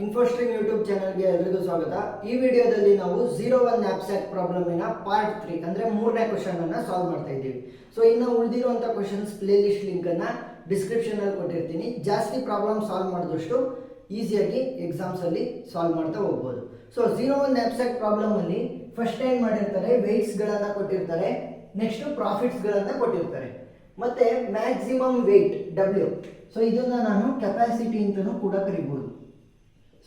ಇನ್ಫೋಸ್ಟ್ರೀಮ್ YouTube ಚಾನಲ್ಗೆ ಎಲ್ರಿಗೂ ಸ್ವಾಗತ. ಈ ವಿಡಿಯೋದಲ್ಲಿ ನಾವು 01 ನ್ಯಾಪ್ಸ್ಯಾಕ್ ಪ್ರಾಬ್ಲಮಿನ ಪಾರ್ಟ್ 3 ಅಂದರೆ ಮೂರನೇ ಕ್ವಶನ್ ಅನ್ನ ಸಾಲ್ವ್ ಮಾಡ್ತಾ ಇದ್ದೀವಿ. ಸೊ ಇನ್ನು ಉಳಿದಿರುವಂಥ ಕ್ವಶನ್ಸ್ ಪ್ಲೇ ಲಿಸ್ಟ್ ಲಿಂಕ್ ಅನ್ನ ಡಿಸ್ಕ್ರಿಪ್ಷನ್ ಅಲ್ಲಿ ಕೊಟ್ಟಿರ್ತೀನಿ. ಜಾಸ್ತಿ ಪ್ರಾಬ್ಲಮ್ ಸಾಲ್ವ್ ಮಾಡಿದಷ್ಟು ಈಸಿಯಾಗಿ ಎಕ್ಸಾಮ್ಸ್ ಅಲ್ಲಿ ಸಾಲ್ವ್ ಮಾಡ್ತಾ ಹೋಗ್ಬೋದು. ಸೊ 01 ನ್ಯಾಪ್ಸ್ಯಾಕ್ ಪ್ರಾಬ್ಲಮ್ ಅಲ್ಲಿ ಫಸ್ಟ್ ಏನ್ ಮಾಡಿರ್ತಾರೆ, ವೆಯ್ಟ್ಸ್ ಗಳನ್ನ ಕೊಟ್ಟಿರ್ತಾರೆ, ನೆಕ್ಸ್ಟ್ ಪ್ರಾಫಿಟ್ಸ್ ಗಳನ್ನ ಕೊಟ್ಟಿರ್ತಾರೆ, ಮತ್ತೆ ಮ್ಯಾಕ್ಸಿಮಮ್ ವೆಯ್ಟ್ W. ಸೊ ಇದನ್ನ ನಾನು ಕೆಪಾಸಿಟಿ ಅಂತಾನೂ ಕೂಡ ಕರಿಬಹುದು.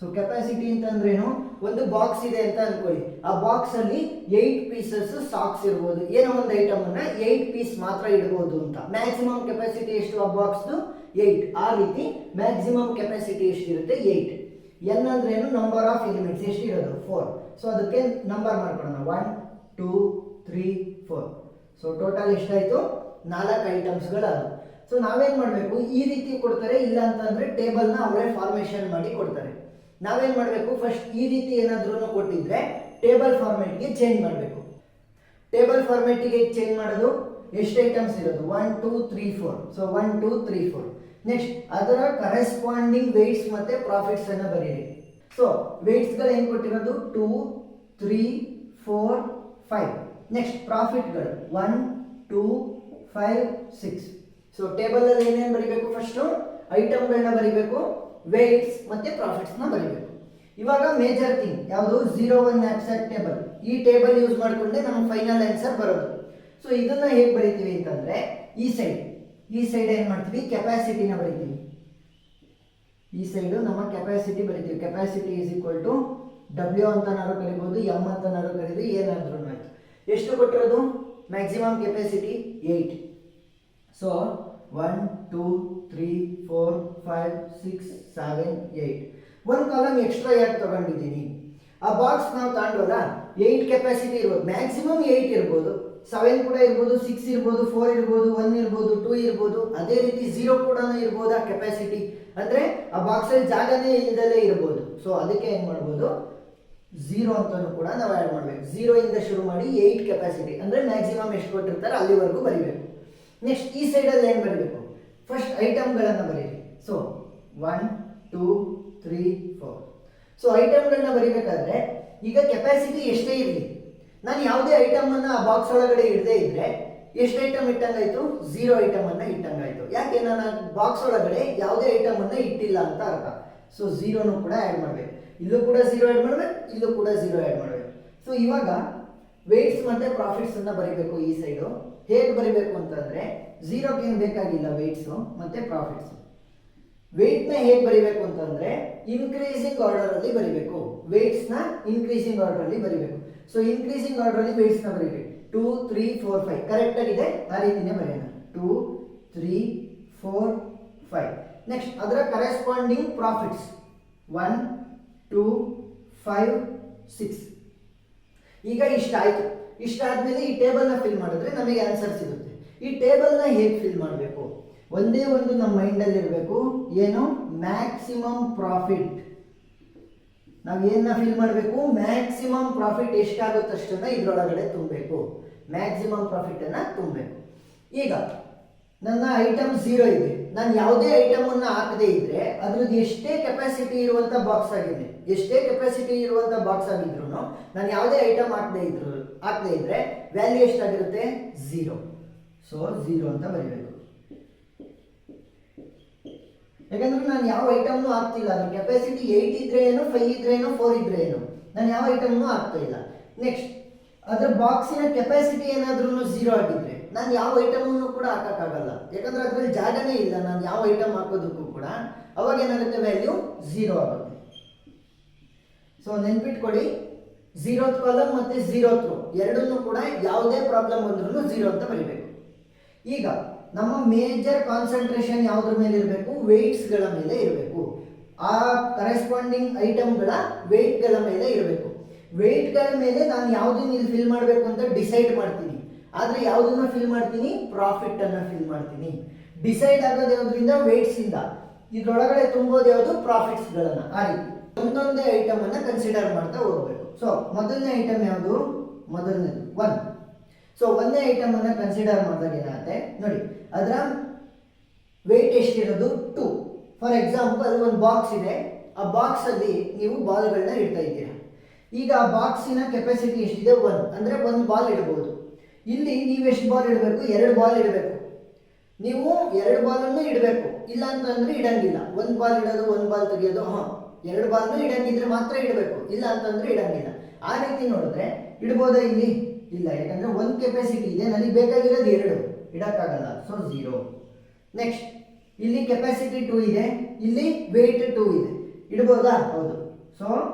ಸೊ ಕೆಪಾಸಿಟಿ ಅಂತಂದ್ರೇನು, ಒಂದು ಬಾಕ್ಸ್ ಇದೆ ಅಂತ ಅನ್ಕೊಳ್ಳಿ, ಆ ಬಾಕ್ಸ್ ಅಲ್ಲಿ 8 ಪೀಸಸ್ ಸಾಕ್ಸ್ ಇರ್ಬೋದು, ಏನೋ ಒಂದು ಐಟಮ್ ಅನ್ನ 8 ಪೀಸ್ ಮಾತ್ರ ಇಡಬಹುದು ಅಂತ. ಮ್ಯಾಕ್ಸಿಮಮ್ ಕೆಪಾಸಿಟಿ ಎಷ್ಟು ಆ ಬಾಕ್ಸ್? 8. ಆ ರೀತಿ ಮ್ಯಾಕ್ಸಿಮಮ್ ಕೆಪಾಸಿಟಿ ಎಷ್ಟಿರುತ್ತೆ? 8. ಎನ್ ಅಂದ್ರೆ ಏನು? ನಂಬರ್ ಆಫ್ ಎಲಿಮೆಂಟ್ಸ್ ಎಷ್ಟಿರೋದು? 4. ಸೊ ಅದಕ್ಕೆ ನಂಬರ್ ಮಾಡ್ಕೊಳ್ಳೋಣ, 1 2 3 4. ಸೊ ಟೋಟಲ್ ಎಷ್ಟಾಯ್ತು? 4 ಐಟಮ್ಸ್ಗಳಾದವು. ಸೊ ನಾವೇನ್ ಮಾಡಬೇಕು, ಈ ರೀತಿ ಕೊಡ್ತಾರೆ, ಇಲ್ಲ ಅಂತಂದ್ರೆ ಟೇಬಲ್ನ ಅವರೇ ಫಾರ್ಮೇಶನ್ ಮಾಡಿ ಕೊಡ್ತಾರೆ. ನಾವೇನ್ ಮಾಡಬೇಕು, ಫಸ್ಟ್ ಈ ರೀತಿ ಏನಾದ್ರೂ ಕೊಟ್ಟಿದ್ರೆ ಟೇಬಲ್ ಫಾರ್ಮೆಟ್ಗೆ ಚೇಂಜ್ ಮಾಡಬೇಕು. ಟೇಬಲ್ ಫಾರ್ಮೆಟ್ಗೆ ಚೇಂಜ್ ಮಾಡೋದು, ಎಷ್ಟು ಐಟಮ್ಸ್ ಇರೋದು? 1 2 3 4. ಸೊ 1 2 3 4. ನೆಕ್ಸ್ಟ್ ಅದರ ಕರೆಸ್ಪಾಂಡಿಂಗ್ ವೆಯ್ಟ್ಸ್ ಮತ್ತೆ ಪ್ರಾಫಿಟ್ಸ್ ಅನ್ನ ಬರೀರಿ. ಸೊ ವೆಯ್ಟ್ಸ್ ಗಳು ಏನ್ ಕೊಟ್ಟಿರೋದು? 2 3 4 5. ನೆಕ್ಸ್ಟ್ ಪ್ರಾಫಿಟ್ಗಳು 1 2 5 6. ಸೊ ಟೇಬಲ್ ಅಲ್ಲಿ ಏನೇನು ಬರೀಬೇಕು? ಫಸ್ಟ್ ಐಟಮ್ಗಳನ್ನ ಬರೀಬೇಕು, ವೆಯ್ಟ್ಸ್ ಮತ್ತೆ ಪ್ರಾಫಿಟ್ಸ್ ನ ಬರೀಬೇಕು. ಇವಾಗ ಮೇಜರ್ ಥಿಂಗ್ ಯಾವುದು? 01 ನ್ಯಾಪ್ಸ್ಯಾಕ್ ಟೇಬಲ್. ಈ ಟೇಬಲ್ ಯೂಸ್ ಮಾಡಿಕೊಂಡೆ ನಮಗೆ ಫೈನಲ್ ಆನ್ಸರ್ ಬರೋದು. ಸೊ ಇದನ್ನ ಹೇಗೆ ಬರೀತೀವಿ ಅಂತಂದ್ರೆ, ಈ ಸೈಡ್ ಏನ್ ಮಾಡ್ತೀವಿ? ಕೆಪಾಸಿಟಿನ ಬರೀತೀವಿ. ಈ ಸೈಡ್ ನಮ್ಮ ಕೆಪಾಸಿಟಿ ಬರೀತೀವಿ. Capacity is equal to W ಅಂತನಾರು ಕರಿಬಹುದು, M ಅಂತನಾರು ಕರೀರಿ, ಏನಾದ್ರೂ ಆಯ್ತು. ಎಷ್ಟು ಕೊಟ್ಟಿರೋದು? Maximum capacity 8. ಸೊ 1 2 3 4 5 6 7 8. ಒಂದು ಕಾಲಮ್ ಎಕ್ಸ್ಟ್ರಾ ಯಾಕೆ ತಗೊಂಡಿದ್ದೀನಿ? ಆ ಬಾಕ್ಸ್ ನಾವು ತಗೊಂಡೋಲ್ಲ, 8 ಕೆಪಾಸಿಟಿ ಇರ್ಬೋದು, ಮ್ಯಾಕ್ಸಿಮಮ್ 8 ಇರ್ಬೋದು, 7 ಕೂಡ ಇರ್ಬೋದು, 6 ಇರ್ಬೋದು, 4 ಇರ್ಬೋದು, 1 ಇರ್ಬೋದು, 2 ಇರ್ಬೋದು, ಅದೇ ರೀತಿ 0 ಕೂಡ ಇರ್ಬೋದು. ಆ ಕೆಪಾಸಿಟಿ ಅಂದ್ರೆ ಆ ಬಾಕ್ಸ್ ಅಲ್ಲಿ ಜಾಗನೇ ಇಲ್ಲದಲ್ಲೇ ಇರ್ಬೋದು. ಸೊ ಅದಕ್ಕೆ ಏನ್ ಮಾಡ್ಬೋದು, 0 ಅಂತಾನು ಕೂಡ ನಾವು ಆ್ಯಡ್ ಮಾಡ್ಬೇಕು. 0 ಇಂದ ಶುರು ಮಾಡಿ 8 ಕೆಪಾಸಿಟಿ ಅಂದ್ರೆ ಮ್ಯಾಕ್ಸಿಮಮ್ ಎಷ್ಟು ಕೊಟ್ಟಿರ್ತಾರೆ ಅಲ್ಲಿವರೆಗೂ ಬರೀಬೇಕು. ನೆಕ್ಸ್ಟ್ ಈ ಸೈಡಲ್ಲಿ ಏನು ಬರೀಬೇಕು? ಫಸ್ಟ್ ಐಟಮ್ಗಳನ್ನು ಬರೀರಿ. ಸೊ 1 2 3 4. ಸೊ ಐಟಮ್ಗಳನ್ನ ಬರೀಬೇಕಾದ್ರೆ ಈಗ ಕೆಪಾಸಿಟಿ ಎಷ್ಟೇ ಇರಲಿ, ನಾನು ಯಾವುದೇ ಐಟಮ್ ಅನ್ನ ಆ ಬಾಕ್ಸ್ ಒಳಗಡೆ ಇಡದೇ ಇದ್ರೆ ಎಷ್ಟು ಐಟಮ್ ಇಟ್ಟಂಗಾಯ್ತು? 0 ಐಟಮ್ ಅನ್ನ ಇಟ್ಟಂಗಾಯ್ತು. ಯಾಕೆ? ನಾನು ಬಾಕ್ಸ್ ಒಳಗಡೆ ಯಾವುದೇ ಐಟಮ್ ಅನ್ನ ಇಟ್ಟಿಲ್ಲ ಅಂತ ಅರ್ಥ. ಸೊ 0 ಕೂಡ ಆ್ಯಡ್ ಮಾಡಬೇಕು, ಇಲ್ಲೂ ಕೂಡ 0 ಆ್ಯಡ್ ಮಾಡಬೇಕು, ಇಲ್ಲೂ ಕೂಡ 0 ಆ್ಯಡ್ ಮಾಡಬೇಕು. ಸೊ ಇವಾಗ ವೆಯ್ಟ್ಸ್ ಮತ್ತೆ ಪ್ರಾಫಿಟ್ಸ್ ಅನ್ನ ಬರೀಬೇಕು. ಈ ಸೈಡು ಹೇಗೆ ಬರೀಬೇಕು ಅಂತಂದ್ರೆ, 0ಗೆ ಏನು ಬೇಕಾಗಿಲ್ಲ, ವೆಯ್ಟ್ಸ್ ಮತ್ತೆ ಪ್ರಾಫಿಟ್ಸ್. ವೆಯ್ಟ್ ನ ಹೇಗೆ ಬರೀಬೇಕು ಅಂತಂದ್ರೆ, ಇನ್ಕ್ರೀಸಿಂಗ್ ಆರ್ಡರ್ ಅಲ್ಲಿ ಬರೀಬೇಕು. ವೆಯ್ಟ್ಸ್ ನ ಇನ್ಕ್ರೀಸಿಂಗ್ ಆರ್ಡರ್ ಅಲ್ಲಿ ಬರೀಬೇಕು. ಸೊ ಇನ್ಕ್ರೀಸಿಂಗ್ ಆರ್ಡರ್ ಅಲ್ಲಿ ವೆಯ್ಟ್ಸ್ ನ ಬರೀಬೇಕು. 2 3 4 5 ಕರೆಕ್ಟ್ ಆಗಿದೆ, ಆ ರೀತಿನೇ ಬರೆಯೋಣ. 2 3 4 5. ನೆಕ್ಸ್ಟ್ ಅದರ ಕರೆಸ್ಪಾಂಡಿಂಗ್ ಪ್ರಾಫಿಟ್ಸ್ 1 2 5 6. ಈಗ ಇಷ್ಟ ಆಯ್ತು. ಇಷ್ಟ ಆದ್ಮೇಲೆ ಈ ಟೇಬಲ್ ನ ಫಿಲ್ ಮಾಡಿದ್ರೆ ನಮಗೆ ಆನ್ಸರ್ ಸಿಗುತ್ತೆ. ಈ ಟೇಬಲ್ ನ ಹೇಗೆ ಫಿಲ್ ಮಾಡಬೇಕು? ಒಂದೇ ಒಂದು ನಮ್ಮ ಮೈಂಡ್ ಅಲ್ಲಿ ಇರಬೇಕು, ಏನು? Maximum profit. ನಾವು ಏನನ್ನ ಫಿಲ್ ಮಾಡಬೇಕು? ಮ್ಯಾಕ್ಸಿಮಮ್ ಪ್ರಾಫಿಟ್ ಎಷ್ಟಾಗುತ್ತಷ್ಟನ್ನ ಇದರೊಳಗಡೆ ತುಂಬಬೇಕು. ಮ್ಯಾಕ್ಸಿಮಮ್ ಪ್ರಾಫಿಟ್ ಅನ್ನ ತುಂಬಬೇಕು. ಈಗ ನನ್ನ ಐಟಮ್ 0 ಇದೆ, ನಾನು ಯಾವುದೇ ಐಟಮ್ ಅನ್ನ ಹಾಕದೇ ಇದ್ರೆ ಅದ್ರದ್ದು ಎಷ್ಟೇ ಕೆಪಾಸಿಟಿ ಇರುವಂತ ಬಾಕ್ಸ್ ಆಗಿದೆ, ಎಷ್ಟೇ ಕೆಪಾಸಿಟಿ ಇರುವಂತ ಬಾಕ್ಸ್ ಆಗಿದ್ರು ನಾನು ಯಾವುದೇ ಐಟಮ್ ಹಾಕದೇ ಇದ್ರೆ ವ್ಯಾಲ್ಯೂ ಎಷ್ಟಾಗಿರುತ್ತೆ? 0. ಸೊ 0 ಅಂತ ಬರೀಬೇಕು. ಯಾಕಂದ್ರೆ ನಾನು ಯಾವ ಐಟಮ್ನು ಹಾಕ್ತಿಲ್ಲ, ಅದ್ರ ಕೆಪಾಸಿಟಿ 8 ಇದ್ರೆ ಏನು, 5 ಇದ್ರೆ ಏನು, 4 ಇದ್ರೆ ಏನು, ನಾನು ಯಾವ ಐಟಮ್ನು ಹಾಕ್ತಾ ಇಲ್ಲ. ನೆಕ್ಸ್ಟ್ ಅದ್ರ ಬಾಕ್ಸಿನ ಕೆಪಾಸಿಟಿ ಏನಾದ್ರೂ 0 ಆಗಿದ್ರೆ ನಾನು ಯಾವ ಐಟಮನ್ನು ಕೂಡ ಹಾಕಕ್ಕಾಗಲ್ಲ, ಯಾಕಂದ್ರೆ ಅದ್ರಲ್ಲಿ ಜಾಗನೇ ಇಲ್ಲ ನಾನು ಯಾವ ಐಟಮ್ ಹಾಕೋದಕ್ಕೂ ಕೂಡ. ಅವಾಗ ಏನಾಗುತ್ತೆ? ವ್ಯಾಲ್ಯೂ 0 ಆಗುತ್ತೆ. ಸೊ ನೆನ್ಪಿಟ್ಕೊಡಿ, 0th ಕಾಲಮ್ ಮತ್ತೆ 0th ರೋ ಎರಡನ್ನೂ ಕೂಡ ಯಾವುದೇ ಪ್ರಾಬ್ಲಮ್ ಬಂದ್ರೂ 0 ಅಂತ ಬರೀಬೇಕು. ಈಗ ನಮ್ಮ ಮೇಜರ್ ಕಾನ್ಸಂಟ್ರೇಷನ್ ಯಾವುದ್ರ ಮೇಲೆ ಇರಬೇಕು? ವೆಯ್ಟ್ಸ್ ಗಳ ಮೇಲೆ ಇರಬೇಕು. ಆ ಕರೆಸ್ಪಾಂಡಿಂಗ್ ಐಟಮ್ಗಳ ವೆಯ್ಟ್ ಗಳ ಮೇಲೆ ಇರಬೇಕು. ವೆಯ್ಟ್ ಗಳ ಮೇಲೆ ನಾನು ಯಾವುದನ್ನ ಇಲ್ಲಿ ಫಿಲ್ ಮಾಡಬೇಕು ಅಂತ ಡಿಸೈಡ್ ಮಾಡ್ತೀನಿ. ಆದ್ರೆ ಯಾವುದನ್ನ ಫಿಲ್ ಮಾಡ್ತೀನಿ? ಪ್ರಾಫಿಟ್ ಅನ್ನ ಫಿಲ್ ಮಾಡ್ತೀನಿ. ಡಿಸೈಡ್ ಆಗೋದು ಯಾವುದರಿಂದ? ವೆಯ್ಟ್ಸ್ ಇಂದ. ಇದ್ರೊಳಗಡೆ ತುಂಬೋದು ಯಾವುದು? ಪ್ರಾಫಿಟ್ಸ್ ಗಳನ್ನ. ಆ ರೀತಿ ಒಂದೊಂದೇ ಐಟಮ್ ಅನ್ನ ಕನ್ಸಿಡರ್ ಮಾಡ್ತಾ ಹೋಗ್ಬೇಕು. ಸೊ ಮೊದಲನೇ ಐಟಮ್ ಯಾವುದು? ಮೊದಲನೇದು 1. ಸೊ ಒಂದೇ ಐಟಮ್ ಅನ್ನ ಕನ್ಸಿಡರ್ ಮಾಡಿದಾಗ ಏನಾಗುತ್ತೆ ನೋಡಿ, ಅದರ ವೆಯ್ಟ್ ಎಷ್ಟಿರೋದು? 2. ಫಾರ್ ಎಕ್ಸಾಂಪಲ್ ಒಂದು ಬಾಕ್ಸ್ ಇದೆ, ಆ ಬಾಕ್ಸಲ್ಲಿ ನೀವು ಬಾಲ್ಗಳನ್ನ ಇಡ್ತಾ ಇದ್ದೀರಾ. ಈಗ ಆ ಬಾಕ್ಸಿನ ಕೆಪಾಸಿಟಿ ಎಷ್ಟಿದೆ 1, ಅಂದರೆ 1 ಬಾಲ್ ಇಡ್ಬೋದು. ಇಲ್ಲಿ ನೀವು ಎಷ್ಟು ಬಾಲ್ ಇಡಬೇಕು? 2 ಬಾಲ್ ಇಡಬೇಕು. ನೀವು 2 ಬಾಲನ್ನು ಇಡಬೇಕು, ಇಲ್ಲ ಅಂತಂದರೆ ಇಡಂಗಿಲ್ಲ. 1 ಬಾಲ್ ಇಡೋದು, 1 ಬಾಲ್ ತೆಗೆಯೋದು, 2 ಬಾಲ್ನು ಇಡಂಗಿದ್ರೆ ಮಾತ್ರ ಇಡಬೇಕು, ಇಲ್ಲ ಅಂತಂದರೆ ಇಡಂಗಿಲ್ಲ. ಆ ರೀತಿ ನೋಡಿದ್ರೆ ಇಡ್ಬೋದಾ ಇಲ್ಲಿ? ಇಲ್ಲ, ಯಾಕಂದರೆ 1 ಕೆಪಾಸಿಟಿ ಇದೆ, ನನಗೆ ಬೇಕಾಗಿರೋದು 2, ಇಡೋಕ್ಕಾಗಲ್ಲ. ಸೊ 0. ನೆಕ್ಸ್ಟ್ ಇಲ್ಲಿ ಕೆಪಾಸಿಟಿ 2 ಇದೆ, ಇಲ್ಲಿ ವೆಯ್ಟ್ 2 ಇದೆ, ಇಡ್ಬೋದಾ? ಹೌದು. ಸೊ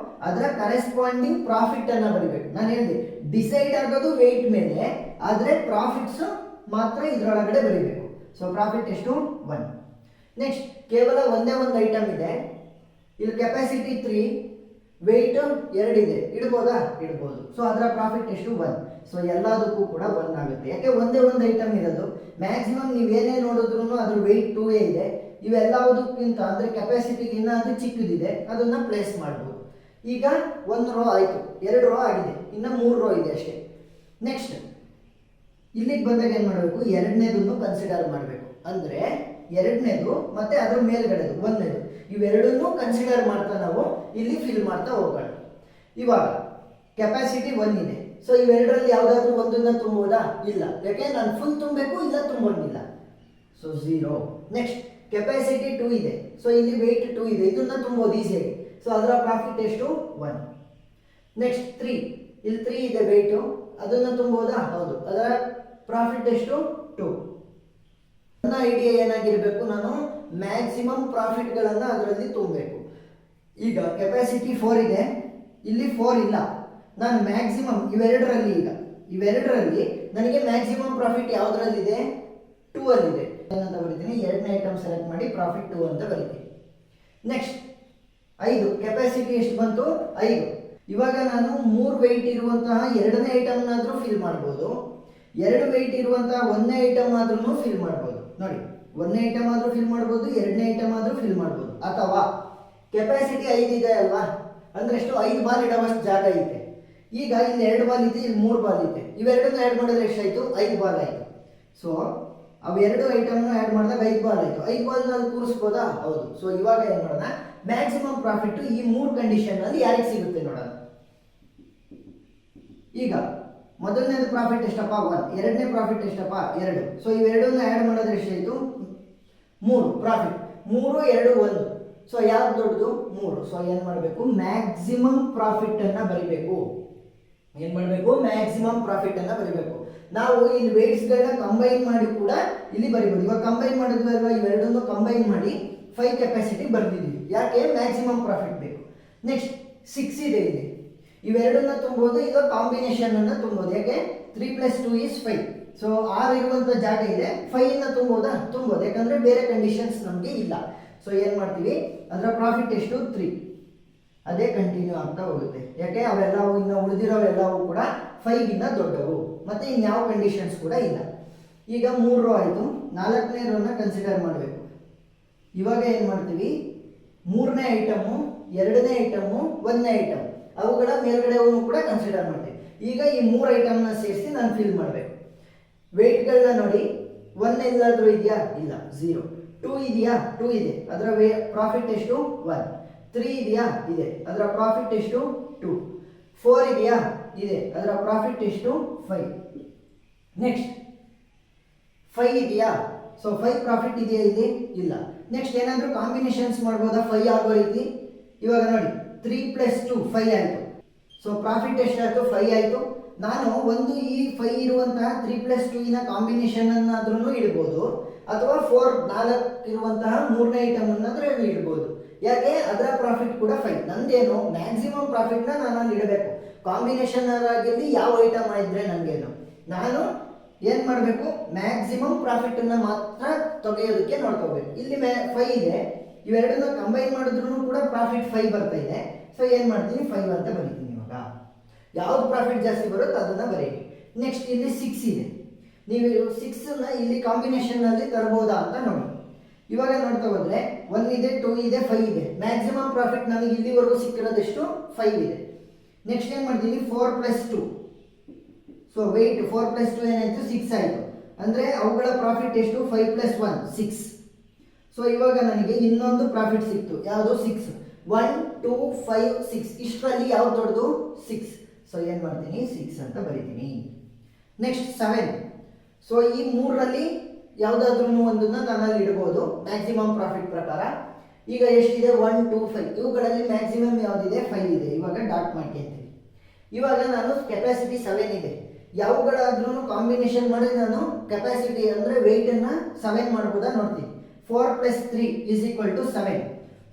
ಅದರ ಕರೆಸ್ಪಾಂಡಿಂಗ್ ಪ್ರಾಫಿಟ್ ಅನ್ನ ಬರೀಬೇಕು. ನಾನು ಹೇಳಿದೆ ಡಿಸೈಡ್ ಆಗೋದು ವೆಯ್ಟ್ ಮೇಲೆ, ಆದರೆ ಪ್ರಾಫಿಟ್ಸ್ ಮಾತ್ರ ಇದರೊಳಗಡೆ ಬರೀಬೇಕು. ಸೊ ಪ್ರಾಫಿಟ್ ಎಷ್ಟು? 1. ನೆಕ್ಸ್ಟ್ ಕೇವಲ ಒಂದೇ ಒಂದು ಐಟಮ್ ಇದೆ, ಇಲ್ಲಿ ಕೆಪಾಸಿಟಿ 3, ವೆಯ್ಟ್ 2 ಇದೆ, ಇಡ್ಬೋದಾ? ಇಡ್ಬೋದು. ಸೊ ಅದರ ಪ್ರಾಫಿಟ್ ಎಷ್ಟು? 1. ಸೊ ಎಲ್ಲದಕ್ಕೂ ಕೂಡ 1 ಆಗುತ್ತೆ. ಯಾಕೆ? ಒಂದೇ ಒಂದು ಐಟಮ್ ಇರೋದು. ಮ್ಯಾಕ್ಸಿಮಮ್ ನೀವೇನೇ ನೋಡಿದ್ರು ಅದ್ರ ವೆಯ್ಟ್ 2 ಇದೆ. ಇವೆಲ್ಲದಕ್ಕಿಂತ ಅಂದರೆ ಕೆಪಾಸಿಟಿಗಿನ್ನ ಅದು ಚಿಕ್ಕದಿದೆ, ಅದನ್ನು ಪ್ಲೇಸ್ ಮಾಡ್ಬೋದು. ಈಗ 1 ರೋ ಆಯಿತು, 2 ರೋ ಆಗಿದೆ, ಇನ್ನು 3 ರೋ ಇದೆ ಅಷ್ಟೇ. ನೆಕ್ಸ್ಟ್ ಇಲ್ಲಿಗೆ ಬಂದಾಗ ಏನು ಮಾಡಬೇಕು? 2ನೇದನ್ನು ಕನ್ಸಿಡರ್ ಮಾಡಬೇಕು. ಅಂದರೆ 2ನೇದು ಮತ್ತು ಅದರ ಮೇಲ್ಗಡೆದು 1ನೇದು, ಇವೆರಡನ್ನೂ ಕನ್ಸಿಡರ್ ಮಾಡ್ತಾ ನಾವು ಇಲ್ಲಿ ಫಿಲ್ ಮಾಡ್ತಾ ಹೋಗೋಣ. ಇವಾಗ ಕೆಪಾಸಿಟಿ 1 ಇದೆ. ಸೊ ಇವೆರಡರಲ್ಲಿ ಯಾವುದಾದ್ರೂ ಒಂದನ್ನು ತುಂಬೋದಾ? ಇಲ್ಲ. ಯಾಕೆ? ನಾನು ಫುಲ್ ತುಂಬಬೇಕು, ಇಲ್ಲ ತುಂಬೋಂಗಿಲ್ಲ. ಸೊ 0. ನೆಕ್ಸ್ಟ್ ಕೆಪಾಸಿಟಿ 2 ಇದೆ. ಸೊ ಇಲ್ಲಿ ವೆಯ್ಟ್ 2 ಇದೆ, ಇದನ್ನು ತುಂಬೋದು ಈಸಿಯಾಗಿ. ಸೊ ಅದರ ಪ್ರಾಫಿಟ್ ಎಷ್ಟು? 1. ನೆಕ್ಸ್ಟ್ 3, ಇಲ್ಲಿ 3 ಇದೆ ವೆಯ್ಟು, ಅದನ್ನು ತುಂಬೋದಾ? ಹೌದು. ಅದರ ಪ್ರಾಫಿಟ್ ಎಷ್ಟು? 2. ನನ್ನ ಐಡಿಯಾ ಏನಾಗಿರಬೇಕು? ನಾನು ಮ್ಯಾಕ್ಸಿಮಮ್ ಪ್ರಾಫಿಟ್ಗಳನ್ನು ಅದರಲ್ಲಿ ತುಂಬಬೇಕು. ಈಗ ಕೆಪಾಸಿಟಿ 4 ಇದೆ, ಇಲ್ಲಿ 4 ಇಲ್ಲ, ನಾನು ಮ್ಯಾಕ್ಸಿಮಮ್ ಇವೆರಡರಲ್ಲಿ, ಈಗ ಇವೆರಡರಲ್ಲಿ ನನಗೆ ಮ್ಯಾಕ್ಸಿಮಮ್ ಪ್ರಾಫಿಟ್ ಯಾವುದರಲ್ಲಿದೆ? 2 ಅಲ್ಲಿದೆ. ಏನಂತ ಬರೀತೀನಿ? 2ನೇ ಐಟಮ್ ಸೆಲೆಕ್ಟ್ ಮಾಡಿ ಪ್ರಾಫಿಟ್ 2 ಅಂತ ಬರೀತೀನಿ. ನೆಕ್ಸ್ಟ್ 5, ಕೆಪಾಸಿಟಿ ಎಷ್ಟು ಬಂತು? 5. ಇವಾಗ ನಾನು 3 ವೆಯ್ಟ್ ಇರುವಂತಹ 2ನೇ ಐಟಮ್ನಾದರೂ ಫಿಲ್ ಮಾಡ್ಬೋದು, 2 ವೆಯ್ಟ್ ಇರುವಂತಹ 1ನೇ ಐಟಮ್ ಆದ್ರೂ ಫಿಲ್ ಮಾಡ್ಬೋದು. ನೋಡಿ, 1ನೇ ಐಟಮ್ ಆದರೂ ಫಿಲ್ ಮಾಡ್ಬೋದು, 2ನೇ ಐಟಮ್ ಆದರೂ ಫಿಲ್ ಮಾಡ್ಬೋದು. ಅಥವಾ ಕೆಪಾಸಿಟಿ 5 ಇದೆ ಅಲ್ವಾ, ಅಂದರೆ ಎಷ್ಟು? 5 ಬಾಲ್ ಇಡೋವಷ್ಟು ಜಾಗ ಐತೆ. ಈಗ ಇಲ್ಲಿ 2 ಬಾಲ್ ಇದೆ, ಇಲ್ಲಿ 3 ಬಾಲ್ ಇದೆ, ಇವೆರಡನ್ನು ಆ್ಯಡ್ ಮಾಡಿದ್ರೆ ಎಷ್ಟಾಯಿತು? 5 ಬಾಲ್ ಆಯಿತು. ಸೊ ಅವೆರಡು ಐಟಮ್ನ ಆ್ಯಡ್ ಮಾಡಿದಾಗ 5 ಬಾಲ್ ಆಯಿತು. 5 ಬಾಲ್ನ ಅಲ್ಲಿ ಕೂರಿಸ್ಬೋದಾ? ಹೌದು. ಸೊ ಇವಾಗ ಏನು ಮಾಡೋಣ? ಮ್ಯಾಕ್ಸಿಮಮ್ ಪ್ರಾಫಿಟ್ ಈ 3 ಕಂಡೀಷನ್ನಲ್ಲಿ ಯಾರಿಗೆ ಸಿಗುತ್ತೆ ನೋಡೋಣ. ಈಗ ಮೊದಲನೇದು ಪ್ರಾಫಿಟ್ ಎಷ್ಟಪ್ಪ? 1. 2ನೇ ಪ್ರಾಫಿಟ್ ಎಷ್ಟಪ್ಪ? 2. ಸೊ ಇವೆರಡನ್ನ ಆ್ಯಡ್ ಮಾಡಿದ್ರೆ ಎಷ್ಟಾಯಿತು? 3 ಪ್ರಾಫಿಟ್. 3, 2, 1. ಸೊ ಯಾವ್ದು ದೊಡ್ಡದು? 3. ಸೊ ಏನು ಮಾಡಬೇಕು? ಮ್ಯಾಕ್ಸಿಮಮ್ ಪ್ರಾಫಿಟನ್ನು ಬರಿಬೇಕು. ಏನು ಮಾಡಬೇಕು? ಮ್ಯಾಕ್ಸಿಮಮ್ ಪ್ರಾಫಿಟನ್ನು ಬರಿಬೇಕು. ನಾವು ಇಲ್ಲಿ ವೇಟ್ಸ್ಗಳನ್ನ ಕಂಬೈನ್ ಮಾಡಿ ಕೂಡ ಇಲ್ಲಿ ಬರಿಬೋದು. ಇವಾಗ ಕಂಬೈನ್ ಮಾಡಿದ್ವಿ ಅಲ್ವಾ, ಇವೆರಡನ್ನು ಕಂಬೈನ್ ಮಾಡಿ 5 ಕೆಪಾಸಿಟಿ ಬರ್ದಿದ್ದೀವಿ. ಯಾಕೆ? ಮ್ಯಾಕ್ಸಿಮಮ್ ಪ್ರಾಫಿಟ್ ಬೇಕು. ನೆಕ್ಸ್ಟ್ 6 ಇದೆ ಇಲ್ಲಿ, ಇವೆರಡನ್ನ ತುಂಬೋದು, ಈಗ ಕಾಂಬಿನೇಷನ್ ಅನ್ನು ತುಂಬೋದು. ಯಾಕೆ? 3 + 2 = 5. ಸೊ 6 ಇರುವಂಥ ಜಾಗ ಇದೆ, 5ನ್ನು ತುಂಬೋದಾ? ತುಂಬೋದು, ಯಾಕಂದರೆ ಬೇರೆ ಕಂಡೀಷನ್ಸ್ ನಮಗೆ ಇಲ್ಲ. ಸೊ ಏನು ಮಾಡ್ತೀವಿ? ಅದರ ಪ್ರಾಫಿಟ್ ಎಷ್ಟು? 3. ಅದೇ ಕಂಟಿನ್ಯೂ ಆಗ್ತಾ ಹೋಗುತ್ತೆ. ಯಾಕೆ? ಅವೆಲ್ಲವೂ ಇನ್ನು ಉಳಿದಿರೋವೆಲ್ಲವೂ ಕೂಡ 5ಗಿಂತ ದೊಡ್ಡವು, ಮತ್ತು ಇನ್ಯಾವ ಕಂಡೀಷನ್ಸ್ ಕೂಡ ಇಲ್ಲ. ಈಗ 3 ರೋ ಆಯಿತು, 4ನೇ ರೋನ ಕನ್ಸಿಡರ್ ಮಾಡಬೇಕು. ಇವಾಗ ಏನು ಮಾಡ್ತೀವಿ? 3ನೇ ಐಟಮು, 2ನೇ ಐಟಮು, 1ನೇ ಐಟಮ್, ಅವುಗಳ ಮೇಲ್ಗಡೆವನ್ನು ಕೂಡ ಕನ್ಸಿಡರ್ ಮಾಡ್ತೀವಿ. ಈಗ ಈ 3 ಐಟಮ್ನ ಸೇರಿಸಿ ನಾನು ಫಿಲ್ ಮಾಡಬೇಕು. ವೆಯ್ಟ್ಗಳನ್ನ ನೋಡಿ, 1 ಎಲ್ಲಾದರೂ ಇದೆಯಾ? ಇಲ್ಲ, 0. 2 ಇದೆಯಾ? 2 ಇದೆ, ಅದರ ಪ್ರಾಫಿಟ್ ಎಷ್ಟು? 1. 3 ಇದೆಯಾ? ಇದೆ, ಅದರ ಪ್ರಾಫಿಟ್ ಎಷ್ಟು? 2. 4 ಇದೆಯಾ? ಇದೆ, ಅದರ ಪ್ರಾಫಿಟ್ ಎಷ್ಟು? 5. ನೆಕ್ಸ್ಟ್ 5 ಇದೆಯಾ? ಸೊ 5 ಪ್ರಾಫಿಟ್ ಇದೆಯಾ ಇಲ್ಲಿ? ಇಲ್ಲ. ನೆಕ್ಸ್ಟ್ ಏನಾದರೂ ಕಾಂಬಿನೇಷನ್ಸ್ ಮಾಡ್ಬೋದಾ 5 ಆಗೋ ರೀತಿ? ಇವಾಗ ನೋಡಿ, 3 + 2 5 ಆಯಿತು. ಸೊ ಪ್ರಾಫಿಟ್ ಎಷ್ಟಾಯಿತು? 5 ಆಯಿತು. ನಾನು ಒಂದು ಈ 5 ಇರುವಂತಹ 3 + 2 ಕಾಂಬಿನೇಷನ್ ಅನ್ನಾದ್ರೂ ಇಡ್ಬೋದು, ಅಥವಾ 4 ಇರುವಂತಹ 3ನೇ ಐಟಮ್ ಅನ್ನಾದ್ರೂ ಇಡ್ಬೋದು. ಯಾಕೆ? ಅದರ ಪ್ರಾಫಿಟ್ ಕೂಡ 5. ನಂದೇನು? ಮ್ಯಾಕ್ಸಿಮಮ್ ಪ್ರಾಫಿಟ್ನ ನಾನು ಅಲ್ಲಿ ಇಡಬೇಕು. ಕಾಂಬಿನೇಷನ್ ಆಗಿರಲಿ, ಯಾವ ಐಟಮ್ ಆಗಿದ್ರೆ ನನಗೇನು, ನಾನು ಏನು ಮಾಡಬೇಕು? ಮ್ಯಾಕ್ಸಿಮಮ್ ಪ್ರಾಫಿಟನ್ನು ಮಾತ್ರ ತೆಗೆಯೋದಕ್ಕೆ ನೋಡ್ಕೋಬೇಕು. ಇಲ್ಲಿ 5 ಇದೆ, ಇವೆರಡನ್ನ ಕಂಬೈನ್ ಮಾಡಿದ್ರು ಕೂಡ ಪ್ರಾಫಿಟ್ 5 ಬರ್ತಾ ಇದೆ. ಸೊ ಏನು ಮಾಡ್ತೀನಿ? 5 ಅಂತ ಬರೀತೀನಿ. ಇವಾಗ ಯಾವ್ದು ಪ್ರಾಫಿಟ್ ಜಾಸ್ತಿ ಬರುತ್ತೋ ಅದನ್ನು ಬರೀರಿ. ನೆಕ್ಸ್ಟ್ ಇಲ್ಲಿ 6 ಇದೆ, ನೀವು 6ನ್ನ ಇಲ್ಲಿ ಕಾಂಬಿನೇಷನ್ನಲ್ಲಿ ತರ್ಬೋದಾ ಅಂತ ನೋಡಿ. ಇವಾಗ ನೋಡ್ತಾ ಹೋದರೆ 1 ಇದೆ, 2 ಇದೆ, 5 ಇದೆ. ಮ್ಯಾಕ್ಸಿಮಮ್ ಪ್ರಾಫಿಟ್ ನಮಗೆ ಇಲ್ಲಿವರೆಗೂ ಸಿಕ್ಕಿರೋದೆಷ್ಟು? 5 ಇದೆ. ನೆಕ್ಸ್ಟ್ ಏನು ಮಾಡ್ತೀನಿ? 4 + 2. ಸೊ ವೆಯ್ಟ್ 4 + 2 ಏನಾಯಿತು? 6 ಆಯಿತು. ಅಂದರೆ ಅವುಗಳ ಪ್ರಾಫಿಟ್ ಎಷ್ಟು? 5 + 1 6. ಸೊ ಇವಾಗ ನನಗೆ ಇನ್ನೊಂದು ಪ್ರಾಫಿಟ್ ಸಿಕ್ತು, ಯಾವುದು? 6. 1 2 5 6 ಇಷ್ಟರಲ್ಲಿ ಯಾವ್ದು ದೊಡ್ಡದು 6. ಸೊ ಏನು ಮಾಡ್ತೀನಿ 6 ಅಂತ ಬರೀತೀನಿ. ನೆಕ್ಸ್ಟ್ 7. ಸೊ ಈ ಮೂರರಲ್ಲಿ ಯಾವುದಾದ್ರೂ ಒಂದನ್ನು ನಾನು ಅಲ್ಲಿ ಇಡ್ಬೋದು ಮ್ಯಾಕ್ಸಿಮಮ್ ಪ್ರಾಫಿಟ್ ಪ್ರಕಾರ. ಈಗ ಎಷ್ಟಿದೆ 1 2 5 ಇವುಗಳಲ್ಲಿ ಮ್ಯಾಕ್ಸಿಮಮ್ ಯಾವುದಿದೆ 5 ಇದೆ. ಇವಾಗ ಡಾಟ್ ಮಾಡ್ಕೊಂತೀನಿ. ಇವಾಗ ನಾನು ಕೆಪಾಸಿಟಿ 7 ಇದೆ, ಯಾವುಗಳಾದ್ರೂ ಕಾಂಬಿನೇಷನ್ ಮಾಡಿ ನಾನು ಕೆಪಾಸಿಟಿ ಅಂದರೆ ವೆಯ್ಟನ್ನು 7 ಮಾಡ್ಬೋದಾ ನೋಡ್ತೀನಿ. 4 + 3 = 7.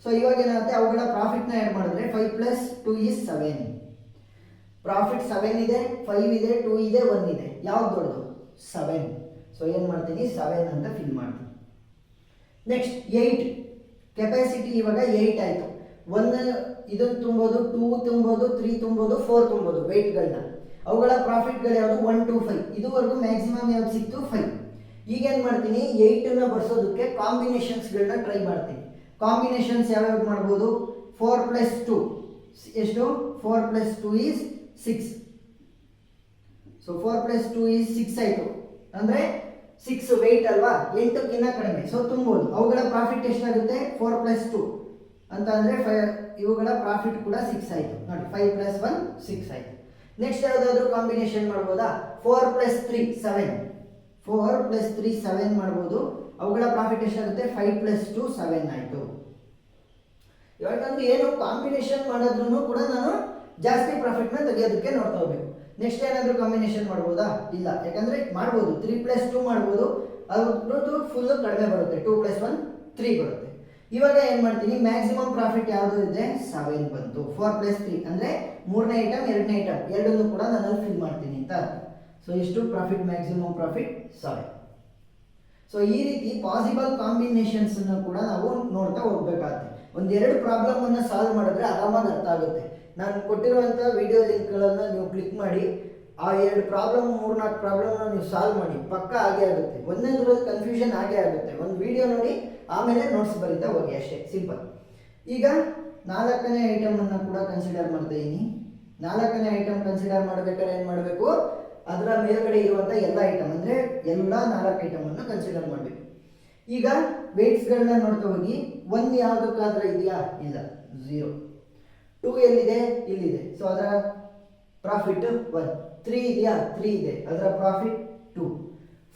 ಸೊ ಇವಾಗ ಏನಾಗುತ್ತೆ ಅವುಗಳ ಪ್ರಾಫಿಟ್ನ ಆ್ಯಡ್ ಮಾಡಿದ್ರೆ 5 + 2 = 7. ಪ್ರಾಫಿಟ್ 7 ಇದೆ, 5 ಇದೆ, 2 ಇದೆ, 1 ಇದೆ. ಯಾವ್ದು ದೊಡ್ಡದು 7. ಸೊ ಏನು ಮಾಡ್ತೀನಿ 7 ಅಂತ ಫಿಲ್ ಮಾಡ್ತೀನಿ. ನೆಕ್ಸ್ಟ್ 8. ಕೆಪಾಸಿಟಿ ಇವಾಗ 8 ಆಯಿತು. 1 ಇದನ್ನು ತುಂಬೋದು, 2 ತುಂಬೋದು, 3 ತುಂಬೋದು, 4 ತುಂಬೋದು ವೆಯ್ಟ್ಗಳನ್ನ. ಅವುಗಳ ಪ್ರಾಫಿಟ್ಗಳು ಯಾವುದು 1 2 5. ಇದುವರೆಗೂ ಮ್ಯಾಕ್ಸಿಮಮ್ ಯಾವ್ದು ಸಿಕ್ತು 5. ಈಗೇನು ಮಾಡ್ತೀನಿ 8ಅನ್ನು ಬರ್ಸೋದಕ್ಕೆ ಕಾಂಬಿನೇಷನ್ಸ್ಗಳನ್ನ ಟ್ರೈ ಮಾಡ್ತೀನಿ. ಕಾಂಬಿನೇಷನ್ಸ್ ಯಾವ್ಯಾವ್ದು ಮಾಡ್ಬೋದು 4 + 2 ಎಷ್ಟು 4 + 2 = 6. ಸೊ 4 + 2 = 6 ಆಯಿತು. ಅಂದರೆ 6 ವೆಯ್ಟ್ ಅಲ್ವಾ, 8ಕ್ಕಿಂತ ಕಡಿಮೆ. ಸೊ ತುಂಬೋದು. ಅವುಗಳ ಪ್ರಾಫಿಟ್ ಎಷ್ಟಾಗುತ್ತೆ 4 + 2 ಅಂತ ಅಂದರೆ ಇವುಗಳ ಪ್ರಾಫಿಟ್ ಕೂಡ 6 ಆಯಿತು ನೋಡಿ. 5 + 1 6 ಆಯಿತು. ನೆಕ್ಸ್ಟ್ ಯಾವುದಾದ್ರೂ ಕಾಂಬಿನೇಷನ್ ಮಾಡ್ಬೋದಾ 4 + 3 7. 4 + 3 7 ಮಾಡ್ಬೋದು. ಅವುಗಳ ಪ್ರಾಫಿಟ್ ಎಷ್ಟಾಗುತ್ತೆ 5 + 2 7 ಆಯಿತು. ಇವಾಗ ನಂದು ಏನು ಕಾಂಬಿನೇಷನ್ ಮಾಡಿದ್ರೂ ಕೂಡ ನಾನು ಜಾಸ್ತಿ ಪ್ರಾಫಿಟ್ನ ತೆಗೆಯೋದಕ್ಕೆ ನೋಡ್ತಾ ಹೋಗ್ಬೇಕು. ನೆಕ್ಸ್ಟ್ ಏನಾದರೂ ಕಾಂಬಿನೇಷನ್ ಮಾಡ್ಬೋದಾ ಇಲ್ಲ, ಯಾಕಂದರೆ ಮಾಡ್ಬೋದು 3 + 2 ಮಾಡ್ಬೋದು. ಅದ್ರದ್ದು ಫುಲ್ಲು ಕಡಿಮೆ ಬರುತ್ತೆ, 2 + 1 3 ಬರುತ್ತೆ. ಇವಾಗ ಏನು ಮಾಡ್ತೀನಿ ಮ್ಯಾಕ್ಸಿಮಮ್ ಪ್ರಾಫಿಟ್ ಯಾವುದು ಇದೆ 7 ಬಂತು. 4 + 3 ಅಂದರೆ ಮೂರನೇ ಐಟಮ್ ಎರಡನೇ ಐಟಮ್ ಎರಡನ್ನೂ ಕೂಡ ನಾನು ಫಿಲ್ ಮಾಡ್ತೀನಿ ಅಂತ. ಸೊ ಎಷ್ಟು ಪ್ರಾಫಿಟ್ ಮ್ಯಾಕ್ಸಿಮಮ್ ಪ್ರಾಫಿಟ್ 7. ಸೊ ಈ ರೀತಿ ಪಾಸಿಬಲ್ ಕಾಂಬಿನೇಷನ್ಸ್ ಅನ್ನು ಕೂಡ ನಾವು ನೋಡ್ತಾ ಹೋಗ್ಬೇಕಾಗುತ್ತೆ. ಒಂದೆರಡು ಪ್ರಾಬ್ಲಮನ್ನು ಸಾಲ್ವ್ ಮಾಡಿದ್ರೆ ಆರಾಮಾಗಿ ಅರ್ಥ ಆಗುತ್ತೆ. ನಾನು ಕೊಟ್ಟಿರುವಂಥ ವಿಡಿಯೋ ಲಿಂಕ್ಗಳನ್ನು ನೀವು ಕ್ಲಿಕ್ ಮಾಡಿ ಆ 2 ಪ್ರಾಬ್ಲಮ್ 3-4 ಪ್ರಾಬ್ಲಮ್ನ ನೀವು ಸಾಲ್ವ್ ಮಾಡಿ, ಪಕ್ಕ ಆಗೇ ಆಗುತ್ತೆ. ಒಂದೊಂದರಲ್ಲಿ ಕನ್ಫ್ಯೂಷನ್ ಆಗೇ ಆಗುತ್ತೆ. ಒಂದು ವಿಡಿಯೋ ನೋಡಿ ಆಮೇಲೆ ನೋಟ್ಸ್ ಬರೀತಾ ಹೋಗಿ, ಅಷ್ಟೇ ಸಿಂಪಲ್. ಈಗ 4ನೇ ಐಟಮನ್ನು ಕೂಡ ಕನ್ಸಿಡರ್ ಮಾಡ್ತಾ ಇದ್ದೀನಿ. 4ನೇ ಐಟಮ್ ಕನ್ಸಿಡರ್ ಮಾಡಬೇಕಾದ್ರೆ ಏನು ಮಾಡಬೇಕು ಅದರ ಮೇಲ್ಗಡೆ ಇರುವಂಥ ಎಲ್ಲ ಐಟಮ್ ಅಂದರೆ ಎಲ್ಲ 4 ಐಟಮನ್ನು ಕನ್ಸಿಡರ್ ಮಾಡಬೇಕು. ಈಗ ವೇಟ್ಸ್ಗಳನ್ನ ನೋಡ್ತಾ ಹೋಗಿ 1 ಯಾವುದಕ್ಕಾದ್ರೆ ಇದೆಯಾ ಇಲ್ಲ 0. 2 ಎಲ್ಲಿದೆ ಇಲ್ಲಿದೆ, ಸೊ ಅದರ ಪ್ರಾಫಿಟ್ 1. 3 ಇದೆಯಾ 3 ಇದೆ, ಅದರ ಪ್ರಾಫಿಟ್ 2.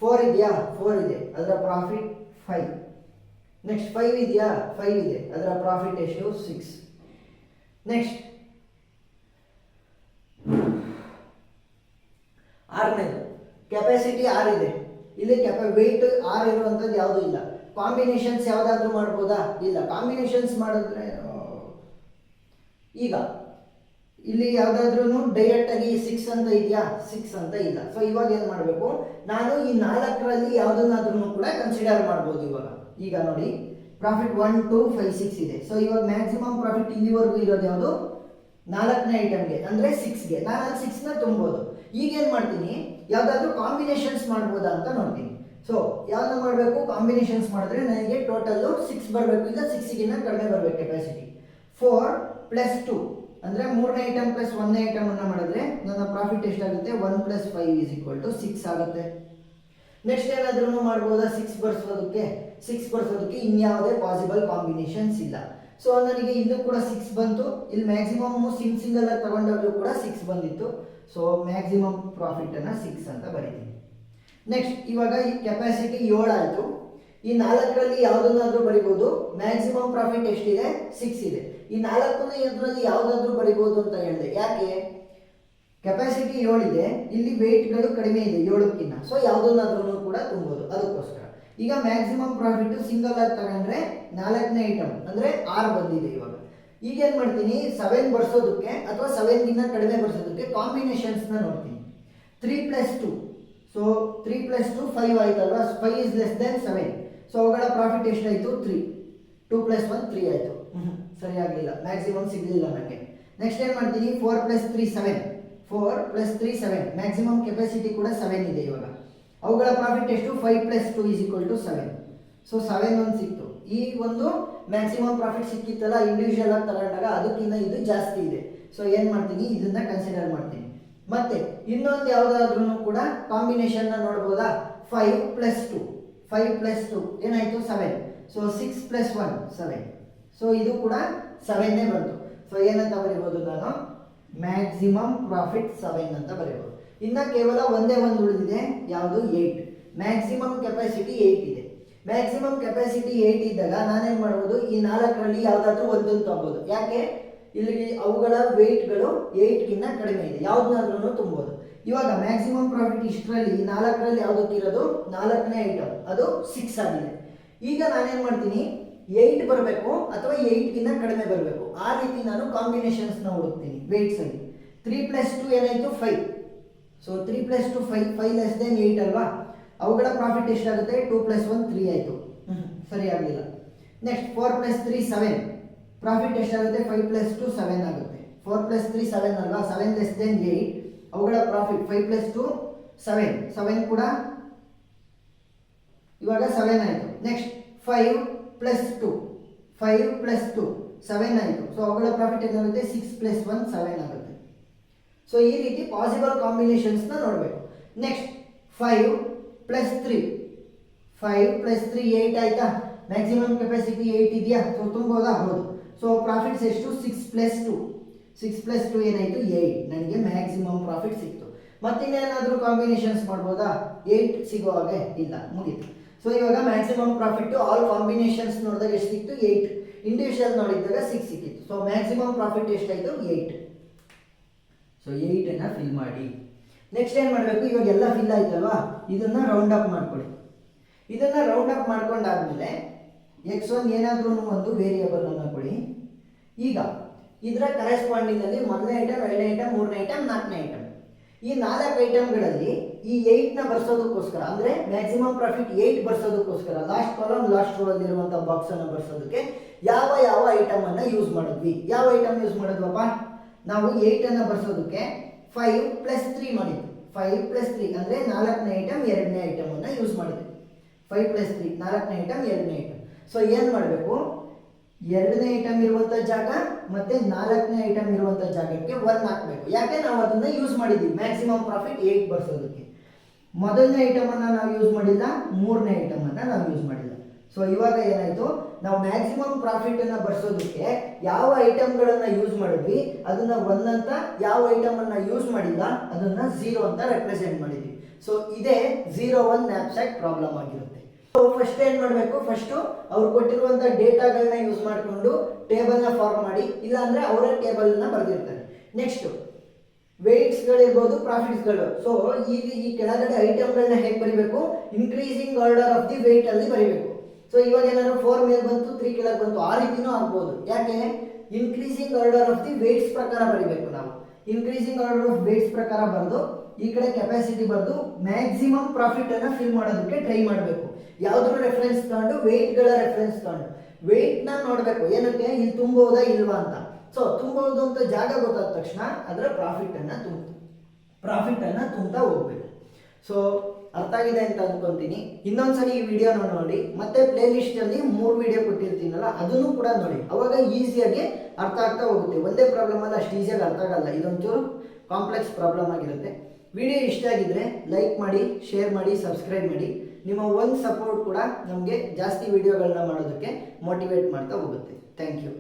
4 ಇದೆಯಾ 4 ಇದೆ, ಅದರ ಪ್ರಾಫಿಟ್ 5. ನೆಕ್ಸ್ಟ್ 5 ಇದೆಯಾ 5 ಇದೆ, ಅದರ ಪ್ರಾಫಿಟ್ ಎಷ್ಟು 6. ನೆಕ್ಸ್ಟ್ 6ನೇದು ಕೆಪಾಸಿಟಿ 6 ಇದೆ, ಇಲ್ಲಿ ವೆಯ್ಟ್ 6 ಇರುವಂಥದ್ದು ಯಾವುದೂ ಇಲ್ಲ. ಕಾಂಬಿನೇಷನ್ಸ್ ಯಾವುದಾದ್ರೂ ಮಾಡ್ಬೋದಾ ಇಲ್ಲ. ಕಾಂಬಿನೇಷನ್ಸ್ ಮಾಡಿದ್ರೆ ಈಗ ಇಲ್ಲಿ ಯಾವುದಾದ್ರೂ ಡೈರೆಕ್ಟಾಗಿ 6 ಅಂತ ಇದೆಯಾ 6 ಅಂತ ಇಲ್ಲ. ಸೊ ಇವಾಗ ಏನು ಮಾಡಬೇಕು ನಾನು ಈ 4ರಲ್ಲಿ ಯಾವುದನ್ನಾದ್ರೂ ಕೂಡ ಕನ್ಸಿಡರ್ ಮಾಡ್ಬೋದು. ಈಗ ನೋಡಿ ಪ್ರಾಫಿಟ್ 1 2 5 6 ಇದೆ. ಸೊ ಇವಾಗ ಮ್ಯಾಕ್ಸಿಮಮ್ ಪ್ರಾಫಿಟ್ ಇಲ್ಲಿವರೆಗೂ ಇರೋದು ಯಾವುದು 4ನೇ ಐಟಮ್ಗೆ ಅಂದರೆ 6ಗೆ. ನಾನು ಅಲ್ಲಿ 6ನ ತುಂಬೋದು. ಈಗೇನು ಮಾಡ್ತೀನಿ ಯಾವುದಾದ್ರೂ ಕಾಂಬಿನೇಷನ್ಸ್ ಮಾಡ್ಬೋದಾ ಅಂತ ನೋಡ್ತೀನಿ. ಸೊ ಯಾವ್ದು ಮಾಡಬೇಕು ಕಾಂಬಿನೇಷನ್ಸ್ ಮಾಡಿದ್ರೆ ನನಗೆ ಟೋಟಲ್ಲು 6 ಬರಬೇಕು. ಇಲ್ಲ 6ಗಿನ್ನ ಕಡಿಮೆ ಬರಬೇಕು ಕೆಪಾಸಿಟಿ. 4 + 2 ಅಂದರೆ 3ನೇ ಐಟಮ್ ಪ್ಲಸ್ 1ನೇ ಐಟಮನ್ನು ಮಾಡಿದ್ರೆ ನನ್ನ ಪ್ರಾಫಿಟ್ ಎಷ್ಟಾಗುತ್ತೆ 1 + 5 = 6 ಆಗುತ್ತೆ. ನೆಕ್ಸ್ಟ್ ಏನಾದ್ರೂ ಮಾಡ್ಬೋದಾ 6 ಬರ್ಸೋದಕ್ಕೆ ಇನ್ಯಾವುದೇ ಪಾಸಿಬಲ್ ಕಾಂಬಿನೇಷನ್ಸ್ ಇಲ್ಲ. ಸೊ ನನಗೆ ಇಲ್ಲೂ ಕೂಡ 6 ಬಂತು. ಇಲ್ಲಿ ಮ್ಯಾಕ್ಸಿಮಮ್ ಸಿಂಗಲ್ ಆಗಿ ತಗೊಂಡಾಗಲೂ ಕೂಡ 6 ಬಂದಿತ್ತು. ಸೊ ಮ್ಯಾಕ್ಸಿಮಮ್ ಪ್ರಾಫಿಟನ್ನು 6 ಅಂತ ಬರೀತೀನಿ. ನೆಕ್ಸ್ಟ್ ಇವಾಗ ಈ ಕೆಪಾಸಿಟಿ 7 ಆಯಿತು. ಈ 4ರಲ್ಲಿ ಯಾವುದನ್ನಾದ್ರೂ ಬರಿಬೋದು. ಮ್ಯಾಕ್ಸಿಮಮ್ ಪ್ರಾಫಿಟ್ ಎಷ್ಟಿದೆ 6 ಇದೆ. ಈ 4ನೇ ಇದರಲ್ಲಿ ಯಾವುದಾದ್ರೂ ಬರಿಬೋದು ಅಂತ ಹೇಳಿದೆ. ಯಾಕೆ ಕೆಪಾಸಿಟಿ 7 ಇದೆ, ಇಲ್ಲಿ ವೆಯ್ಟ್ಗಳು ಕಡಿಮೆ ಇದೆ 7ಕ್ಕಿಂತ. ಸೊ ಯಾವುದನ್ನಾದ್ರೂ ಕೂಡ ತುಂಬೋದು, ಅದಕ್ಕೋಸ್ಕರ. ಈಗ ಮ್ಯಾಕ್ಸಿಮಮ್ ಪ್ರಾಫಿಟ್ ಸಿಂಗಲ್ ಆಗಿ ತಗೊಂಡ್ರೆ 4ನೇ ಐಟಮ್ ಅಂದರೆ 6 ಬಂದಿದೆ. ಈಗೇನು ಮಾಡ್ತೀನಿ 7 ಬರ್ಸೋದಕ್ಕೆ ಅಥವಾ 7ಗಿಂತ ಕಡಿಮೆ ಬರ್ಸೋದಕ್ಕೆ ಕಾಂಬಿನೇಷನ್ಸ್ನ ನೋಡ್ತೀನಿ. 3 + 2 ಸೊ 3 + 2 5 ಆಯ್ತಲ್ವಾ. 5 = 7. ಸೊ ಅವುಗಳ ಪ್ರಾಫಿಟ್ ಎಷ್ಟಾಯಿತು 3. 2 + 1 3 ಆಯಿತು. ಸರಿಯಾಗಲಿಲ್ಲ, ಮ್ಯಾಕ್ಸಿಮಮ್ ಸಿಗಲಿಲ್ಲ ನನಗೆ. ನೆಕ್ಸ್ಟ್ ಏನು ಮಾಡ್ತೀನಿ 4 + 3 7. 4 + 3 7. ಮ್ಯಾಕ್ಸಿಮಮ್ ಕೆಪಾಸಿಟಿ ಕೂಡ 7 ಇದೆ. ಇವಾಗ ಅವುಗಳ ಪ್ರಾಫಿಟ್ ಎಷ್ಟು 5 + 2 = 7. ಸೊ 7 ಒಂದು ಸಿಕ್ತು. ಈ ಒಂದು ಮ್ಯಾಕ್ಸಿಮಮ್ ಪ್ರಾಫಿಟ್ ಸಿಕ್ಕಿತ್ತಲ್ಲ ಇಂಡಿವಿಜುವಲ್ ಆಗಿ ತಗೊಂಡಾಗ ಅದಕ್ಕಿಂತ ಇದು ಜಾಸ್ತಿ ಇದೆ. ಸೊ ಏನು ಮಾಡ್ತೀನಿ ಇದನ್ನ ಕನ್ಸಿಡರ್ ಮಾಡ್ತೀನಿ. ಮತ್ತೆ ಇನ್ನೊಂದು ಯಾವುದಾದ್ರೂ ಕೂಡ ಕಾಂಬಿನೇಷನ್ನ ನೋಡ್ಬೋದಾ 5 + 2. 5 + 2 ಏನಾಯಿತು 7. ಸೊ 6 + 1 7. ಸೊ ಇದು ಕೂಡ 7 ಬಂತು. ಸೊ ಏನಂತ ಬರೀಬಹುದು ನಾನು, ಮ್ಯಾಕ್ಸಿಮಮ್ ಪ್ರಾಫಿಟ್ 7 ಅಂತ ಬರೀಬಹುದು. ಇನ್ನು ಕೇವಲ ಒಂದೇ ಒಂದು ಉಳಿದಿದೆ, ಯಾವುದು 8. ಮ್ಯಾಕ್ಸಿಮಮ್ ಕೆಪಾಸಿಟಿ 8 ಇದೆ. ಮ್ಯಾಕ್ಸಿಮಮ್ ಕೆಪಾಸಿಟಿ 8 ಇದ್ದಾಗ ನಾನೇನು ಮಾಡ್ಬೋದು, ಈ 4ರಲ್ಲಿ ಯಾವುದಾದ್ರೂ ಒಂದನ್ನು ತಗೋಬೋದು. ಯಾಕೆ, ಇಲ್ಲಿ ಅವುಗಳ ವೆಯ್ಟ್ಗಳು 8ಗಿಂತ ಕಡಿಮೆ ಇದೆ, ಯಾವುದನ್ನಾದ್ರೂ ತುಂಬೋದು. ಇವಾಗ ಮ್ಯಾಕ್ಸಿಮಮ್ ಪ್ರಾಫಿಟ್ ಇಷ್ಟರಲ್ಲಿ 4ರಲ್ಲಿ ಯಾವುದಕ್ಕಿರೋದು, 4ನೇ ಐಟಮ್ ಅದು 6 ಆಗಿದೆ. ಈಗ ನಾನೇನು ಮಾಡ್ತೀನಿ, 8 ಬರಬೇಕು ಅಥವಾ 8ಗಿಂತ ಕಡಿಮೆ ಬರಬೇಕು, ಆ ರೀತಿ ನಾನು ಕಾಂಬಿನೇಷನ್ಸ್ನ ಹುಡುಕ್ತೀನಿ. ವೆಯ್ಟ್ಸಲ್ಲಿ 3 + 2 ಏನಾಯಿತು 5. ಸೊ 3 + 2 5, 5 ಲೆಸ್ ದೆನ್ 8 ಅಲ್ವಾ. ಅವುಗಳ ಪ್ರಾಫಿಟ್ ಎಷ್ಟಾಗುತ್ತೆ, 2 + 1 3 ಆಯಿತು. ಸರಿ ಆಗಲಿಲ್ಲ. ನೆಕ್ಸ್ಟ್ 4 + 3 7, ಪ್ರಾಫಿಟ್ ಎಷ್ಟಾಗುತ್ತೆ, 5 + 2 7 ಆಗುತ್ತೆ. 4 + 3 7 ಅಲ್ವಾ, 7 ಲೆಸ್ ದೆನ್ 8. ಅವುಗಳ ಪ್ರಾಫಿಟ್ 5 + 2 7, 7 ಕೂಡ ಇವಾಗ 7 ಆಯಿತು. ನೆಕ್ಸ್ಟ್ 5 + 2, 5 + 2 7 ಆಯಿತು. ಸೊ ಅವುಗಳ ಪ್ರಾಫಿಟ್ ಏನಾಗುತ್ತೆ, 6 + 1 7 ಆಗುತ್ತೆ. ಸೊ ಈ ರೀತಿ ಪಾಸಿಬಲ್ ಕಾಂಬಿನೇಷನ್ಸ್ನ ನೋಡಬೇಕು. ನೆಕ್ಸ್ಟ್ 5 + 3, 5 + 3 8 ಆಯ್ತಾ. ಮ್ಯಾಕ್ಸಿಮಮ್ ಕೆಪಾಸಿಟಿ 8 ಇದೆಯಾ, ಸೊ ತುಂಬೋದಾ, ಹೌದು. ಸೊ ಪ್ರಾಫಿಟ್ಸ್ ಎಷ್ಟು, 6 + 2, 6 + 2 ಏನಾಯಿತು 8. ನನಗೆ ಮ್ಯಾಕ್ಸಿಮಮ್ ಪ್ರಾಫಿಟ್ ಸಿಕ್ತು. ಮತ್ತಿನ್ನೇನಾದರೂ ಕಾಂಬಿನೇಷನ್ಸ್ ಮಾಡ್ಬೋದಾ, 8 ಸಿಗೋ ಹಾಗೆ ಇಲ್ಲ, ಮುಗೀತು. ಸೊ ಇವಾಗ ಮ್ಯಾಕ್ಸಿಮಮ್ ಪ್ರಾಫಿಟ್ ಆಲ್ ಕಾಂಬಿನೇಷನ್ಸ್ ನೋಡಿದಾಗ ಎಷ್ಟು ಸಿಕ್ತು, 8. ಇಂಡಿವಿಜುವಲ್ ನೋಡಿದಾಗ 6 ಸಿಕ್ಕಿತ್ತು. ಸೊ ಮ್ಯಾಕ್ಸಿಮಮ್ ಪ್ರಾಫಿಟ್ ಎಷ್ಟಾಯಿತು, 8. ಸೊ 8ಅನ್ನು ಫಿಲ್ ಮಾಡಿ. ನೆಕ್ಸ್ಟ್ ಏನು ಮಾಡಬೇಕು, ಇವಾಗ ಎಲ್ಲ ಫಿಲ್ ಆಯ್ತಲ್ವಾ, ಇದನ್ನು ರೌಂಡ್ ಅಪ್ ಮಾಡ್ಕೊಳ್ಳಿ. ಇದನ್ನು ರೌಂಡ್ ಅಪ್ ಮಾಡ್ಕೊಂಡಾದ್ಮೇಲೆ x1 ಏನಾದ್ರೂ ಒಂದು ವೇರಿಯೇಬಲ್ ಅನ್ನು ಕೊಡಿ. ಈಗ ಇದರ ಕರೆಸ್ಪಾಂಡಿಂಗ್ ಅಲ್ಲಿ ಮೊದಲನೇ ಐಟಮ್, ಎರಡನೇ ಐಟಮ್, ಮೂರನೇ ಐಟಮ್, ನಾಲ್ಕನೇ ಐಟಮ್, ಈ 4 ಐಟಮ್ಗಳಲ್ಲಿ ಈ 8ನ ಬರ್ಸೋದಕ್ಕೋಸ್ಕರ, ಅಂದರೆ ಮ್ಯಾಕ್ಸಿಮಮ್ ಪ್ರಾಫಿಟ್ 8 ಬರ್ಸೋದಕ್ಕೋಸ್ಕರ ಲಾಸ್ಟ್ ಕಾಲಮ್ ಲಾಸ್ಟ್ ರೋ ಅಲ್ಲಿರುವಂಥ ಬಾಕ್ಸನ್ನು ಬರ್ಸೋದಕ್ಕೆ ಯಾವ ಯಾವ ಐಟಮನ್ನು ಯೂಸ್ ಮಾಡಿದ್ವಿ. ಯಾವ ಐಟಮ್ ಯೂಸ್ ಮಾಡಿದ್ವಪ್ಪ, ನಾವು 8ಅನ್ನು ಬರ್ಸೋದಕ್ಕೆ 5 + 3 ಮಾಡಿದ್ವಿ. 5 + 3 ಅಂದರೆ 4ನೇ ಐಟಮ್, 2ನೇ ಐಟಮನ್ನು ಯೂಸ್ ಮಾಡಿದ್ವಿ. 5 + 3 4ನೇ ಐಟಮ್, 2ನೇ ಐಟಮ್. ಸೊ ಏನು ಮಾಡಬೇಕು, 2ನೇ ಐಟಮ್ ಇರುವಂಥ ಜಾಗ ಮತ್ತು 4ನೇ ಐಟಮ್ ಇರುವಂಥ ಜಾಗಕ್ಕೆ 1 ಹಾಕಬೇಕು. ಯಾಕೆ, ನಾವು ಅದನ್ನು ಯೂಸ್ ಮಾಡಿದ್ದೀವಿ ಮ್ಯಾಕ್ಸಿಮಮ್ ಪ್ರಾಫಿಟ್ 8 ಬರ್ಸೋದಕ್ಕೆ. ಮೊದಲನೇ ಐಟಮನ್ನು ನಾವು ಯೂಸ್ ಮಾಡಿಲ್ಲ, 3ನೇ ಐಟಮನ್ನು ನಾವು ಯೂಸ್ ಮಾಡಿಲ್ಲ. ಸೊ ಇವಾಗ ಏನಾಯಿತು, ನಾವು ಮ್ಯಾಕ್ಸಿಮಮ್ ಪ್ರಾಫಿಟನ್ನು ಬರ್ಸೋದಕ್ಕೆ ಯಾವ ಐಟಮ್ಗಳನ್ನು ಯೂಸ್ ಮಾಡಿದ್ವಿ ಅದನ್ನು 1 ಅಂತ, ಯಾವ ಐಟಮನ್ನು ಯೂಸ್ ಮಾಡಿಲ್ಲ ಅದನ್ನು 0 ಅಂತ ರೆಪ್ರೆಸೆಂಟ್ ಮಾಡಿದ್ವಿ. ಸೊ ಇದೇ 0-1 ನ್ಯಾಪ್ಸ್ಯಾಕ್ ಪ್ರಾಬ್ಲಮ್ ಆಗಿರುತ್ತೆ. ಫಸ್ಟ್ ಏನು ಮಾಡಬೇಕು, ಫಸ್ಟು ಅವ್ರು ಕೊಟ್ಟಿರುವಂಥ ಡೇಟಾಗಳನ್ನ ಯೂಸ್ ಮಾಡಿಕೊಂಡು ಟೇಬಲ್ನ ಫಾರ್ಮ್ ಮಾಡಿ, ಇಲ್ಲಾಂದರೆ ಅವರೇ ಟೇಬಲ್ನ ಬರೆದಿರ್ತಾರೆ. ನೆಕ್ಸ್ಟು ವೆಯ್ಟ್ಸ್ಗಳಿರ್ಬೋದು, ಪ್ರಾಫಿಟ್ಸ್ಗಳು. ಸೊ ಈ ಕೆಳಗಡೆ ಐಟಮ್ಗಳನ್ನ ಹೇಗೆ ಬರೀಬೇಕು, increasing order of the weight ಅಲ್ಲಿ ಬರೀಬೇಕು. ಸೊ ಇವಾಗ ಏನಾದ್ರು 4 ಮೇಲೆ ಬಂತು, 3 ಕೆಳಗೆ ಬಂತು, ಆ ರೀತಿನೂ ಆಗ್ಬೋದು. ಯಾಕೆ, increasing order of the weights ಪ್ರಕಾರ ಬರೀಬೇಕು. ನಾವು ಇನ್ಕ್ರೀಸಿಂಗ್ ಆರ್ಡರ್ ಆಫ್ ವೆಯ್ಟ್ಸ್ ಪ್ರಕಾರ ಬರೆದು ಈ ಕಡೆ ಕೆಪಾಸಿಟಿ ಬರೆದು ಮ್ಯಾಕ್ಸಿಮಮ್ ಪ್ರಾಫಿಟನ್ನು ಫಿಲ್ ಮಾಡೋದಕ್ಕೆ ಟ್ರೈ ಮಾಡಬೇಕು. ಯಾವುದ್ರ ರೆಫರೆನ್ಸ್ ತಗೊಂಡು, ವೆಯ್ಟ್ಗಳ ರೆಫರೆನ್ಸ್ ತಗೊಂಡು ವೆಯ್ಟ್ನ ನೋಡಬೇಕು. ಏನಕ್ಕೆ, ಇಲ್ಲಿ ತುಂಬೋದಾ ಇಲ್ವಾ ಅಂತ. ಸೊ ತುಂಬೋದು ಅಂತ ಜಾಗ ಗೊತ್ತಾದ ತಕ್ಷಣ ಅದರ ಪ್ರಾಫಿಟನ್ನು ತುಂಬ್ತಾ ಹೋಗ್ಬೇಕು. ಸೊ ಅರ್ಥ ಆಗಿದೆ ಅಂತ ಅಂದ್ಕೊತೀನಿ. ಇನ್ನೊಂದ್ಸರಿ ಈ ವಿಡಿಯೋನ ನೋಡಿ, ಮತ್ತೆ ಪ್ಲೇ ಲಿಸ್ಟಲ್ಲಿ 3 ವಿಡಿಯೋ ಕೊಟ್ಟಿರ್ತೀನಲ್ಲ ಅದನ್ನು ಕೂಡ ನೋಡಿ. ಅವಾಗ ಈಸಿಯಾಗಿ ಅರ್ಥ ಆಗ್ತಾ ಹೋಗುತ್ತೆ. ಒಂದೇ ಪ್ರಾಬ್ಲಮಲ್ಲಿ ಅಷ್ಟು ಈಸಿಯಾಗಿ ಅರ್ಥ ಆಗಲ್ಲ, ಇದೊಂಚೂರು ಕಾಂಪ್ಲೆಕ್ಸ್ ಪ್ರಾಬ್ಲಮ್ ಆಗಿರುತ್ತೆ. ವಿಡಿಯೋ ಇಷ್ಟ ಆಗಿದ್ರೆ ಲೈಕ್ ಮಾಡಿ, ಶೇರ್ ಮಾಡಿ, ಸಬ್ಸ್ಕ್ರೈಬ್ ಮಾಡಿ. ನಿಮ್ಮ ಒಂದು ಸಪೋರ್ಟ್ ಕೂಡ ನಮಗೆ ಜಾಸ್ತಿ ವಿಡಿಯೋಗಳನ್ನ ಮಾಡೋದಕ್ಕೆ ಮೋಟಿವೇಟ್ ಮಾಡ್ತಾ ಹೋಗುತ್ತೆ. Thank you.